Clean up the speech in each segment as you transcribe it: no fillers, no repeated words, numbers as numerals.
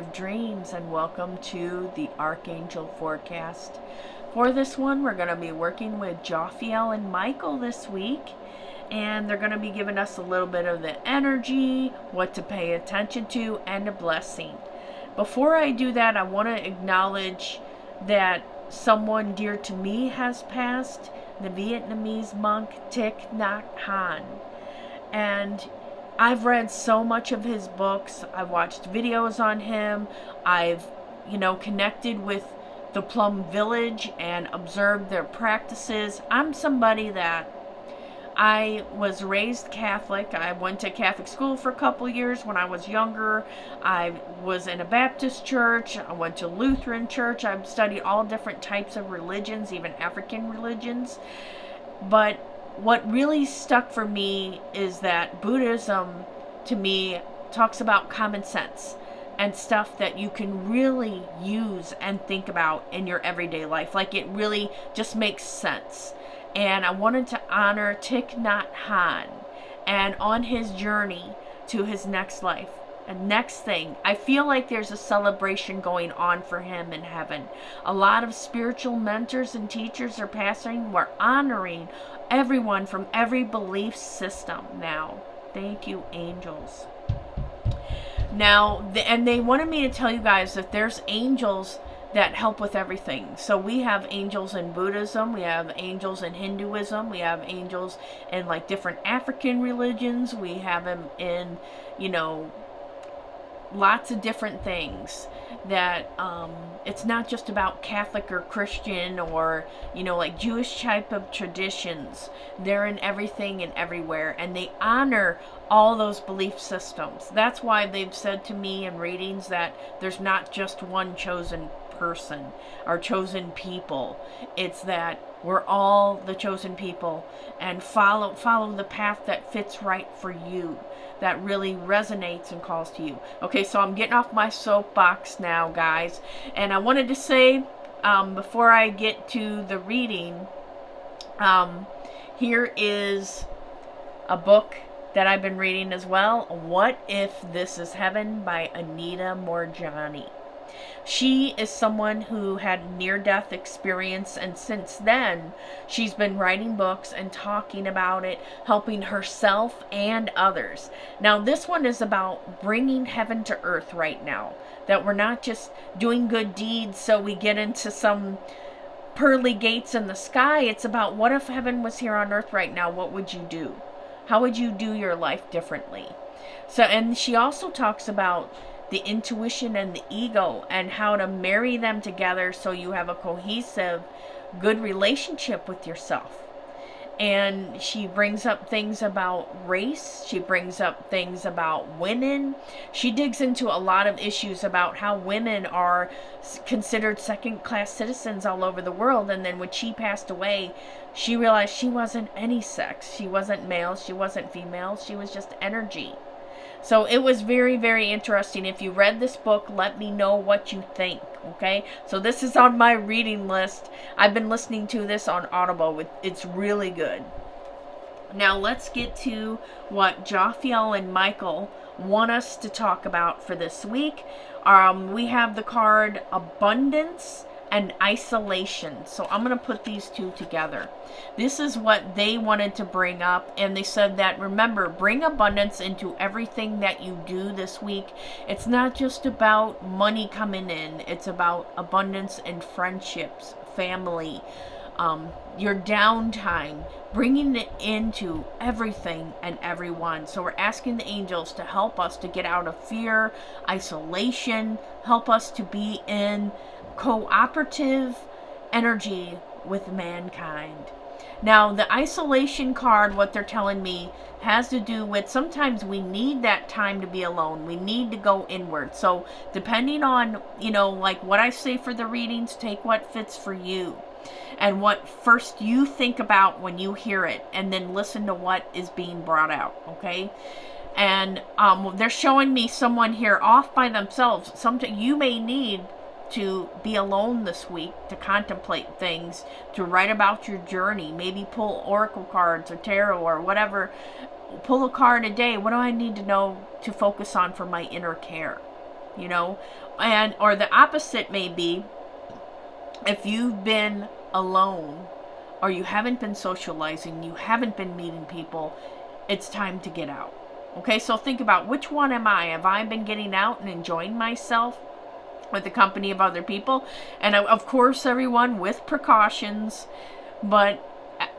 of dreams, and welcome to the Archangel forecast. For this one, we're going to be working with Jophiel and Micheal this week, and they're going to be giving us a little bit of the energy, what to pay attention to, and a blessing. Before I do that, I want to acknowledge that someone dear to me has passed, the Vietnamese monk Thich Nhat Hanh. And I've read so much of his books. I've watched videos on him. I've, connected with the Plum Village and observed their practices. I'm somebody that I was raised Catholic. I went to Catholic school for a couple years when I was younger. I was in a Baptist church. I went to Lutheran church. I've studied all different types of religions, even African religions. But what really stuck for me is that Buddhism, to me, talks about common sense and stuff that you can really use and think about in your everyday life. Like, it really just makes sense. And I wanted to honor Thich Nhat Hanh and on his journey to his next life. And next thing, I feel like there's a celebration going on for him in heaven. A lot of spiritual mentors and teachers are passing. We're honoring everyone from every belief system now. Thank you, angels. Now, and they wanted me to tell you guys that there's angels that help with everything. So we have angels in Buddhism, we have angels in Hinduism, we have angels in like different African religions, we have them in, lots of different things that it's not just about Catholic or Christian or like Jewish type of traditions. They're in everything and everywhere, and they honor all those belief systems. That's why they've said to me in readings that there's not just one chosen person or chosen people. It's that we're all the chosen people, and follow the path that fits right for you, that really resonates and calls to you. Okay, so I'm getting off my soapbox now, guys, and I wanted to say before I get to the reading, here is a book that I've been reading as well, What If This Is Heaven by Anita Moorjani. She is someone who had near-death experience, and since then she's been writing books and talking about it, helping herself and others. Now this one is about bringing heaven to earth right now, that we're not just doing good deeds so we get into some pearly gates in the sky. It's about, what if heaven was here on earth right now? What would you do? How would you do your life differently? So, and she also talks about the intuition and the ego and how to marry them together so you have a cohesive, good relationship with yourself. And she brings up things about race. She brings up things about women. She digs into a lot of issues about how women are considered second-class citizens all over the world. And then when she passed away, she realized she wasn't any sex. She wasn't male. She wasn't female. She was just energy. So it was very, very interesting. If you read this book, let me know what you think, okay? So this is on my reading list. I've been listening to this on Audible. It's really good. Now let's get to what Jophiel and Micheal want us to talk about for this week. We have the card Abundance and Isolation. So I'm going to put these two together. This is what they wanted to bring up, and they said that, remember, bring abundance into everything that you do this week. It's not just about money coming in. It's about abundance in friendships, family, your downtime, bringing it into everything and everyone. So we're asking the angels to help us to get out of fear, isolation, help us to be in cooperative energy with mankind. Now, the isolation card, what they're telling me, has to do with sometimes we need that time to be alone. We need to go inward. So depending on, like what I say for the readings, take what fits for you and what first you think about when you hear it, and then listen to what is being brought out, okay? And they're showing me someone here off by themselves. Sometimes you may need to be alone this week, to contemplate things, to write about your journey, maybe pull oracle cards or tarot or whatever. Pull a card a day. What do I need to know to focus on for my inner care? And or the opposite may be, if you've been alone or you haven't been socializing, you haven't been meeting people, it's time to get out. Okay, so think about, which one am I? Have I been getting out and enjoying myself with the company of other people? And of course, everyone, with precautions. But,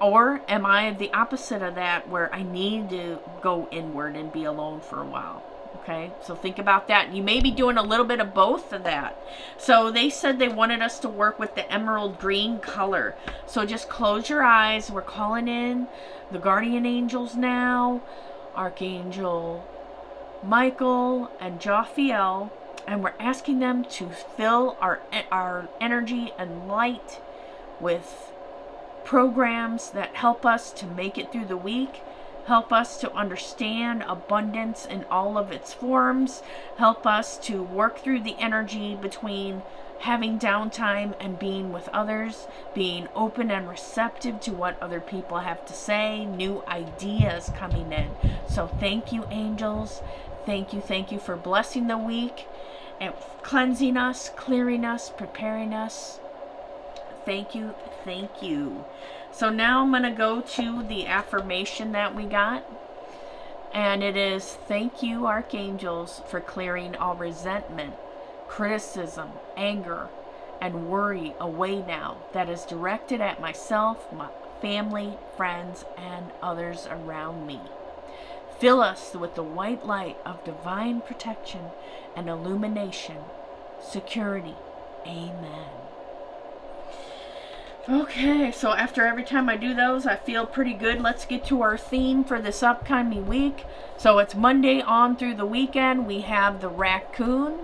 or am I the opposite of that, where I need to go inward and be alone for a while? Okay, so think about that. You may be doing a little bit of both of that. So they said they wanted us to work with the emerald green color. So just close your eyes. We're calling in the guardian angels now, Archangel Micheal and Jophiel, and we're asking them to fill our energy and light with programs that help us to make it through the week, help us to understand abundance in all of its forms, help us to work through the energy between having downtime and being with others, being open and receptive to what other people have to say, new ideas coming in. So thank you, angels. Thank you for blessing the week and cleansing us, clearing us, preparing us. Thank you. So now I'm going to go to the affirmation that we got. And it is, thank you, archangels, for clearing all resentment, criticism, anger, and worry away now that is directed at myself, my family, friends, and others around me. Fill us with the white light of divine protection and illumination, security. Amen. Okay, so after every time I do those, I feel pretty good. Let's get to our theme for this upcoming week. So it's Monday on through the weekend. We have the raccoon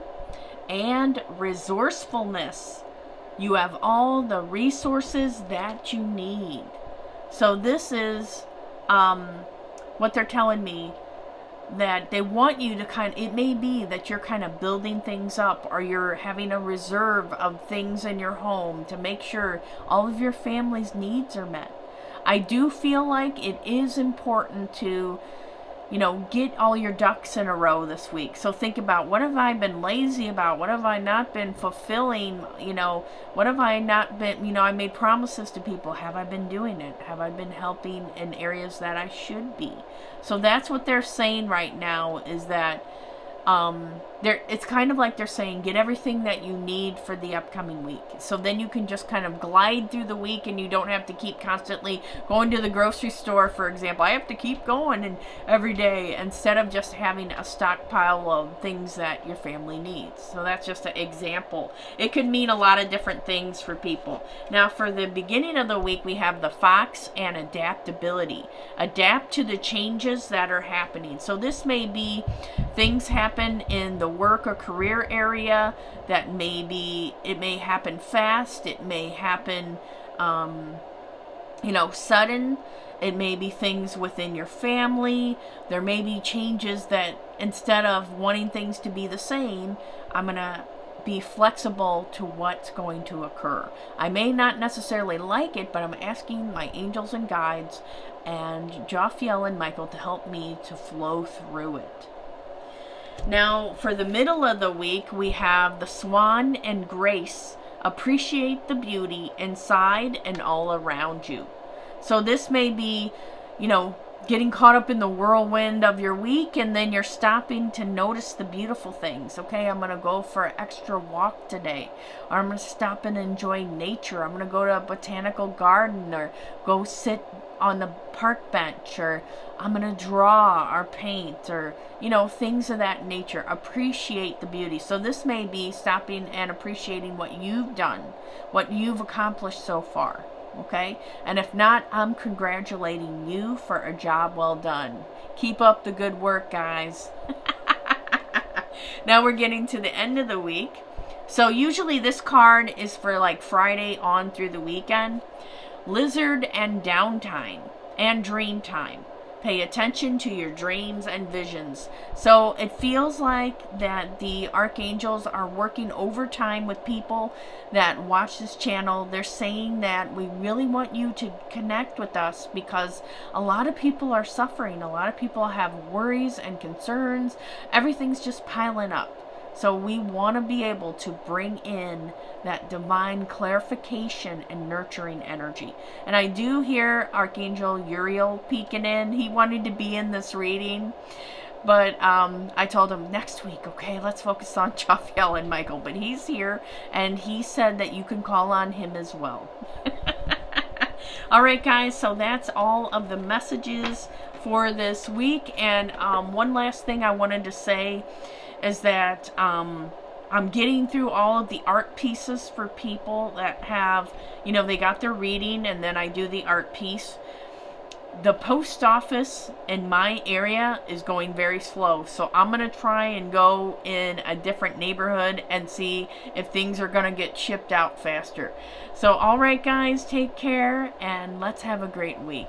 and resourcefulness. You have all the resources that you need. So this is what they're telling me, that they want you to it may be that you're kind of building things up, or you're having a reserve of things in your home to make sure all of your family's needs are met. I do feel like it is important to, get all your ducks in a row this week. So think about, what have I been lazy about? What have I not been fulfilling? What have I not been, I made promises to people. Have I been doing it? Have I been helping in areas that I should be? So that's what they're saying right now, is that it's kind of like they're saying, get everything that you need for the upcoming week. So then you can just kind of glide through the week, and you don't have to keep constantly going to the grocery store, for example. I have to keep going and every day, instead of just having a stockpile of things that your family needs. So that's just an example. It could mean a lot of different things for people. Now for the beginning of the week, we have the fox and adaptability. Adapt to the changes that are happening. So this may be things happen in the work or career area that it may happen fast. It may happen, sudden. It may be things within your family. There may be changes that, instead of wanting things to be the same, I'm going to be flexible to what's going to occur. I may not necessarily like it, but I'm asking my angels and guides and Jophiel and Micheal to help me to flow through it. Now, for the middle of the week, we have the swan and grace. Appreciate the beauty inside and all around you. So this may be, getting caught up in the whirlwind of your week, and then you're stopping to notice the beautiful things. Okay, I'm going to go for an extra walk today, or I'm going to stop and enjoy nature. I'm going to go to a botanical garden, or go sit on the park bench, or I'm going to draw or paint, or things of that nature. Appreciate the beauty. So this may be stopping and appreciating what you've done, what you've accomplished so far. Okay, and if not, I'm congratulating you for a job well done. Keep up the good work, guys. Now we're getting to the end of the week. So usually this card is for like Friday on through the weekend. Lizard and downtime and dream time. Pay attention to your dreams and visions. So it feels like that the archangels are working overtime with people that watch this channel. They're saying that we really want you to connect with us, because a lot of people are suffering. A lot of people have worries and concerns. Everything's just piling up. So we want to be able to bring in that divine clarification and nurturing energy. And I do hear Archangel Jophiel peeking in. He wanted to be in this reading, but I told him next week, okay, let's focus on Jophiel and Micheal. But he's here, and he said that you can call on him as well. All right, guys, so that's all of the messages for this week. And one last thing I wanted to say is that I'm getting through all of the art pieces for people that have, they got their reading and then I do the art piece. The post office in my area is going very slow, so I'm going to try and go in a different neighborhood and see if things are going to get shipped out faster. So, all right, guys, take care, and let's have a great week.